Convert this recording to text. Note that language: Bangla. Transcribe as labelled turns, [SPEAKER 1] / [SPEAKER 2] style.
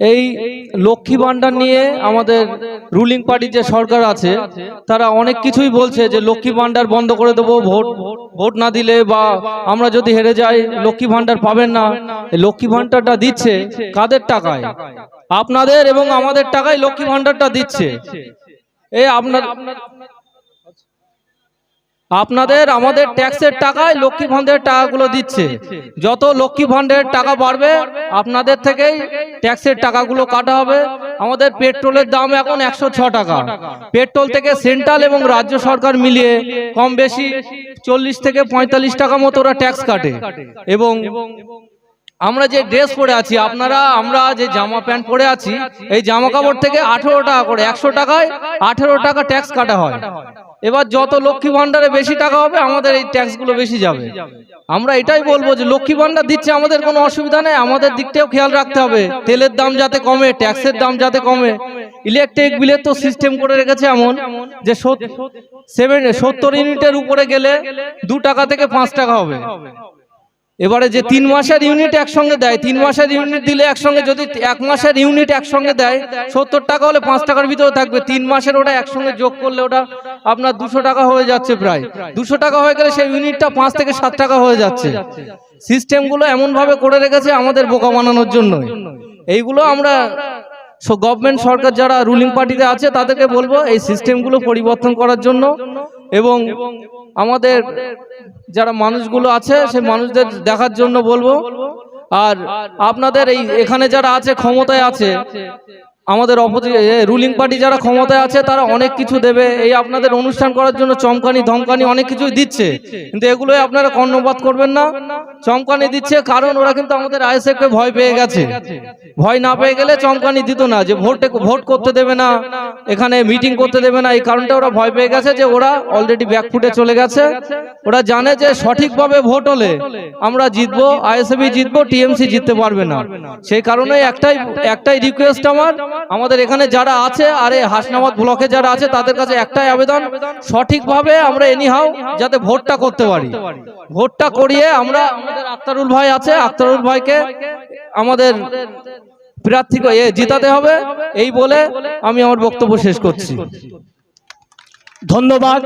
[SPEAKER 1] এই লক্ষ্মী ভান্ডার নিয়ে আমাদের রুলিং পার্টি যে সরকার আছে তারা অনেক কিছুই বলছে যে লক্ষ্মী ভান্ডার বন্ধ করে দেবো, ভোট না দিলে বা আমরা যদি হেরে যাই লক্ষ্মী ভান্ডার পাবেন না। লক্ষ্মী ভান্ডারটা দিচ্ছে কাদের টাকায়? আপনাদের এবং আমাদের টাকায় লক্ষ্মী ভান্ডারটা দিচ্ছে। এই আপনাদের আমাদের ট্যাক্সের টাকায় লক্ষ্মী ভান্ডারের টাকাগুলো দিচ্ছে। যত লক্ষ্মী ভান্ডারের টাকা বাড়বে আপনাদের থেকেই ট্যাক্সের টাকাগুলো কাটা হবে। আমাদের পেট্রোলের দাম এখন 106 টাকা। পেট্রোল থেকে সেন্ট্রাল এবং রাজ্য সরকার মিলিয়ে কম বেশি 40 থেকে 45 টাকা মতো ওরা ট্যাক্স কাটে। এবং আমরা যে ড্রেস পরে আছি, আমরা যে জামা প্যান্ট পরে আছি, এই জামা কাপড় থেকে 18 টাকা করে, 100 টাকায় 18 টাকা ট্যাক্স কাটা হয়। এবার যত লক্ষ্মী ভান্ডারে বেশি টাকা হবে আমাদের এই ট্যাক্সগুলো বেশি যাবে। আমরা এটাই বলবো যে লক্ষ্মী ভান্ডার দিচ্ছে, আমাদের কোনো অসুবিধা নেই, আমাদের দিকটাও খেয়াল রাখতে হবে। তেলের দাম যাতে কমে, ট্যাক্সের দাম যাতে কমে। ইলেকট্রিক বিলের তো সিস্টেম করে রেখেছে এমন যে 70 ইউনিটের উপরে গেলে 2 টাকা থেকে 5 টাকা হবে। এবারে যে 3 মাসের ইউনিট একসঙ্গে দেয়, 3 মাসের ইউনিট দিলে একসঙ্গে, যদি 1 মাসের ইউনিট একসঙ্গে দেয় 70 টাকা হলে 5 টাকার ভিতরে থাকবে। 3 মাসের ওটা একসঙ্গে যোগ করলে ওটা আপনার 200 টাকা হয়ে যাচ্ছে। প্রায় 200 টাকা হয়ে গেলে সেই ইউনিটটা 5 থেকে 7 টাকা হয়ে যাচ্ছে। সিস্টেমগুলো এমনভাবে করে রেখেছে আমাদের বোকা বানানোর জন্য। এইগুলো আমরা গভর্নমেন্ট সরকার যারা রুলিং পার্টিতে আছে তাদেরকে বলবো এই সিস্টেমগুলো পরিবর্তন করার জন্য। এবং আমাদের যারা মানুষগুলো আছে সেই মানুষদের দেখার জন্য বলবো। আর আপনাদের এখানে যারা আছে ক্ষমতায় আছে, আমাদের রুলিং পার্টি যারা ক্ষমতায় আছে তারা অনেক কিছু দেবে, এই আপনাদের অনুষ্ঠান করার জন্য চমকানি ধমকানি অনেক কিছুই দিচ্ছে, কিন্তু এগুলোই আপনারা কর্ণপাত করবেন না। চমকানি দিচ্ছে কারণ ওরা কিন্তু আমাদের আইএসএফ কে ভয় পেয়ে গেছে। ভয় না পেয়ে গেলে চমকানি দিত না, যে ভোট করতে দেবে না, এখানে মিটিং করতে দেবে না। এই কারণটা ওরা ভয় পেয়ে গেছে যে ওরা অলরেডি ব্যাকফুটে চলে গেছে। ওরা জানে যে সঠিকভাবে ভোট হলে আমরা জিতবো, আইএসএফ জিতবো, টিএমসি জিততে পারবে না। সেই কারণে একটাই রিকোয়েস্ট আমাদের এখানে যারা আছে আর এই হাসনাবাদ ব্লকে যারা আছে তাদের কাছে একটাই আবেদন, সঠিকভাবে আমরা এনিহাও যাতে ভোটটা করতে পারি। ভোটটা করিয়ে আমাদের আক্তারুল ভাই আছে, আক্তারুল ভাইকে আমাদের প্রার্থী জিতাতে হবে। এই বলে আমি আমার বক্তব্য শেষ করছি।
[SPEAKER 2] ধন্যবাদ।